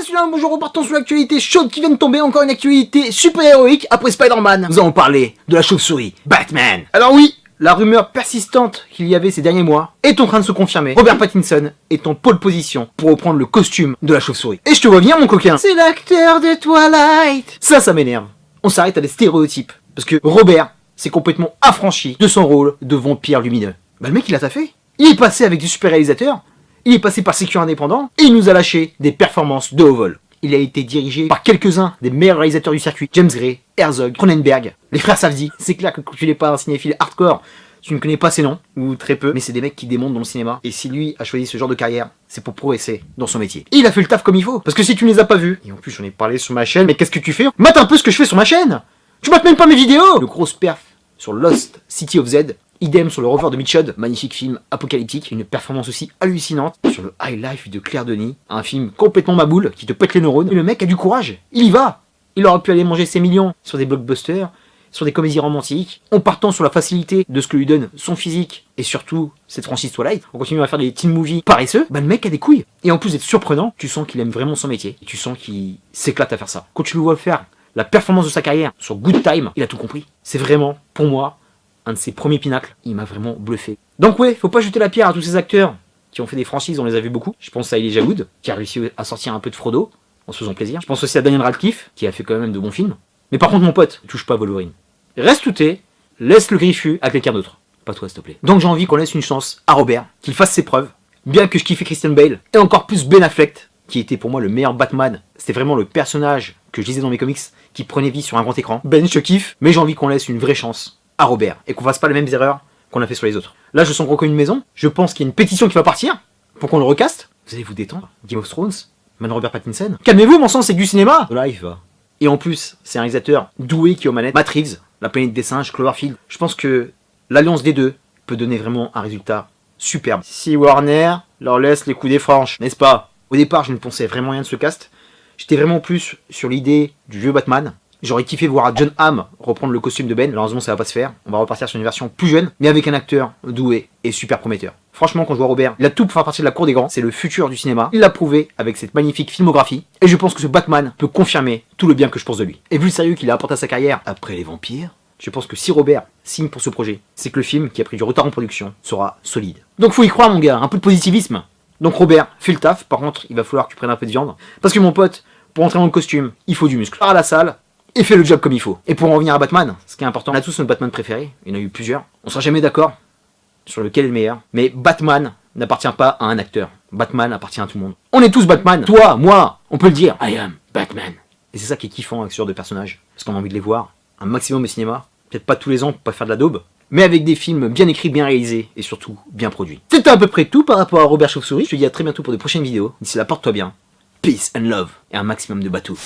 celui-là, bonjour, repartons sur l'actualité chaude qui vient de tomber, encore une actualité super-héroïque après Spider-Man. Nous allons parler de la chauve-souris, Batman. Alors oui, la rumeur persistante qu'il y avait ces derniers mois est en train de se confirmer. Robert Pattinson est en pole position pour reprendre le costume de la chauve-souris. Et je te vois venir, mon coquin. C'est l'acteur de Twilight. Ça m'énerve. On s'arrête à des stéréotypes. Parce que Robert s'est complètement affranchi de son rôle de vampire lumineux. Bah le mec, il a taffé. Il est passé avec des super réalisateurs. Il est passé par Sécure Indépendant et il nous a lâché des performances de haut vol. Il a été dirigé par quelques-uns des meilleurs réalisateurs du circuit. James Gray, Herzog, Cronenberg, les frères Safdie. C'est clair que quand tu n'es pas un cinéphile hardcore, tu ne connais pas ces noms, ou très peu, mais c'est des mecs qui démontent dans le cinéma. Et si lui a choisi ce genre de carrière, c'est pour progresser dans son métier. Et il a fait le taf comme il faut. Parce que si tu ne les as pas vus, et en plus j'en ai parlé sur ma chaîne, mais qu'est-ce que tu fais? Mate un peu ce que je fais sur ma chaîne. Tu mates même pas mes vidéos. Le gros perf sur Lost City of Z. Idem sur le Rover de Mitchell, magnifique film apocalyptique, une performance aussi hallucinante. Sur le High Life de Claire Denis, un film complètement maboule qui te pète les neurones. Et le mec a du courage, il y va. Il aurait pu aller manger ses millions sur des blockbusters, sur des comédies romantiques, en partant sur la facilité de ce que lui donne son physique et surtout cette franchise Twilight. On continue à faire des teen movies paresseux, bah le mec a des couilles. Et en plus d'être surprenant, tu sens qu'il aime vraiment son métier. Et tu sens qu'il s'éclate à faire ça. Quand tu le vois faire la performance de sa carrière sur Good Time, il a tout compris. C'est vraiment, pour moi, un de ses premiers pinacles, il m'a vraiment bluffé. Donc ouais, faut pas jeter la pierre à tous ces acteurs qui ont fait des franchises, on les a vus beaucoup. Je pense à Elijah Wood, qui a réussi à sortir un peu de Frodo, en se faisant plaisir. Je pense aussi à Daniel Radcliffe, qui a fait quand même de bons films. Mais par contre, mon pote, touche pas à Wolverine. Reste où t'es, laisse le griffu à quelqu'un d'autre. Pas toi, s'il te plaît. Donc j'ai envie qu'on laisse une chance à Robert, qu'il fasse ses preuves. Bien que je kiffais Christian Bale, et encore plus Ben Affleck, qui était pour moi le meilleur Batman. C'était vraiment le personnage que je lisais dans mes comics, qui prenait vie sur un grand écran. Ben, je te kiffe, mais j'ai envie qu'on laisse une vraie chance à Robert, et qu'on fasse pas les mêmes erreurs qu'on a fait sur les autres. Là, je sens qu'on connaît une maison, je pense qu'il y a une pétition qui va partir, pour qu'on le recaste. Vous allez vous détendre, Game of Thrones, maintenant Robert Pattinson. Calmez-vous, mon sang, c'est du cinéma. Là, il va. Et en plus, c'est un réalisateur doué qui est aux manettes. Matt Reeves, La planète des singes, Cloverfield. Je pense que l'alliance des deux peut donner vraiment un résultat superbe. Si Warner leur laisse les coups des franches, n'est-ce pas? Au départ, je ne pensais vraiment rien de ce cast. J'étais vraiment plus sur l'idée du vieux Batman. J'aurais kiffé voir John Hamm reprendre le costume de Ben. Malheureusement, ça va pas se faire. On va repartir sur une version plus jeune, mais avec un acteur doué et super prometteur. Franchement, quand je vois Robert, il a tout pour faire partie de la cour des grands. C'est le futur du cinéma. Il l'a prouvé avec cette magnifique filmographie. Et je pense que ce Batman peut confirmer tout le bien que je pense de lui. Et vu le sérieux qu'il a apporté à sa carrière après les vampires, je pense que si Robert signe pour ce projet, c'est que le film, qui a pris du retard en production, sera solide. Donc faut y croire, mon gars. Un peu de positivisme. Donc Robert, fais le taf. Par contre, il va falloir que tu prennes un peu de viande. Parce que mon pote, pour entrer dans le costume, il faut du muscle. Pars à la salle et fais le job comme il faut. Et pour en revenir à Batman, ce qui est important, on a tous notre Batman préféré, il y en a eu plusieurs, on sera jamais d'accord sur lequel est le meilleur, mais Batman n'appartient pas à un acteur, Batman appartient à tout le monde. On est tous Batman, toi, moi, on peut le dire, I am Batman. Et c'est ça qui est kiffant avec ce genre de personnages, parce qu'on a envie de les voir, un maximum au cinéma, peut-être pas tous les ans pour pas faire de la daube, mais avec des films bien écrits, bien réalisés, et surtout bien produits. C'était à peu près tout par rapport à Robert Chauve-souris, je te dis à très bientôt pour de prochaines vidéos, d'ici là porte-toi bien, peace and love, et un maximum de bateaux.